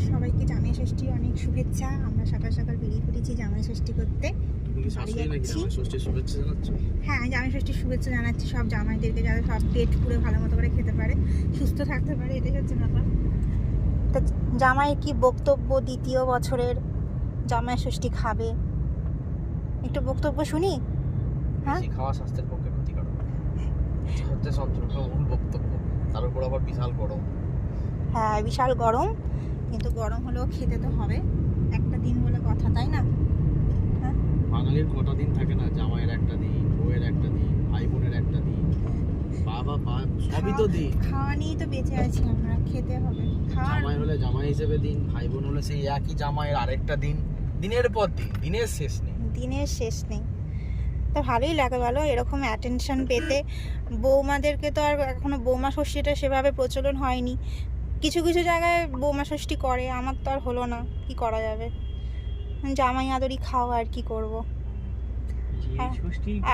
সবাইকে জামাই ষষ্ঠী অনেক শুভেচ্ছা। আমরা সকাল সকাল বেরিয়ে পড়েছি জামাই ষষ্ঠী করতে। হ্যাঁ, জামাই ষষ্ঠীর শুভেচ্ছা জানাচ্ছি সব জামাইদেরকে, যারা সব পেট পুরো ভালো মতো করে খেতে পারে, সুস্থ থাকতে পারে, এটাই হচ্ছে ব্যাপার। তা জামাই কি বক্তব্য দ্বিতীয় বছরের জামাই ষষ্ঠী খাবে, একটু বক্তব্য শুনি। হ্যাঁ, খাওয়া স্বাস্থ্যের পক্ষে ক্ষতিকারক হচ্ছে সন্ত্রমূল বক্তব্য, তার উপর আবার বিশাল গরম। হ্যাঁ বিশাল গরম, কিন্তু গরম হলেও খেতে তো হবে, একটা দিন বলে কথা, তাই না? হ্যাঁ, বাঙালির কটা দিন থাকে না, জামাইয়ের একটা দিন, বউয়ের একটা দিন, ভাই বোনের একটা দিন, বাবা সবই তো দিন। খাওয়া নিয়েই তো বেঁচে আছি আমরা, খেতে হবে। জামাই হলে জামাই হিসেবে দিন, ভাই বোন হলে সেই একই জামাইয়ের আরেকটা দিন, দিনের পর দিন, দিনের শেষ নেই। দিনের শেষ নেই। তো ভালোই লাগে বলো এরকম অ্যাটেনশন পেতে। বৌমাদেরকে তো আর এখনো বৌমা ষষ্ঠীটা সেভাবে প্রচলন হয়নি, কিছু কিছু জায়গায় বৌমা ষষ্ঠী করে, আমার তো আর হলো না, কি করা যাবে, জামাই আদরই খাও, আর কি করব।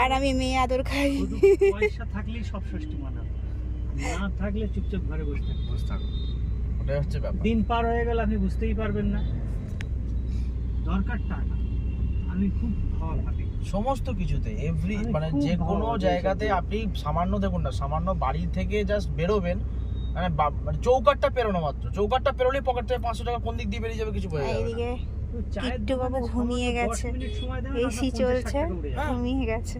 আর আমি মেয়ে আদর খাই। পয়সা থাকলেই সব ষষ্ঠী মানাবে, না থাকলে চুপচাপ ঘরে বসে থাকো। ওটাই হচ্ছে ব্যাপার। দিন পার হয়ে গেল আপনি বুঝতেই পারবেন না। দরকার টাকা, আমি খুব ভাবি সমস্ত কিছুতে এভরি মানে যে কোনো জায়গাতে আপনি সামান্য দেখুন না, সামান্য বাড়ি থেকে জাস্ট বেরোবেন, মানে চৌকাটটা পেরোনো মাত্র, চৌকাটটা পেরোলেই পকেট থেকে 500 টাকা কোন দিক দিয়ে বেরিয়ে যাবে কিছু বোঝা যাবে না। এইদিকে কিট্টু বাবু ঘুমিয়ে গেছে, এসি চলছে, ঘুমিয়ে গেছে।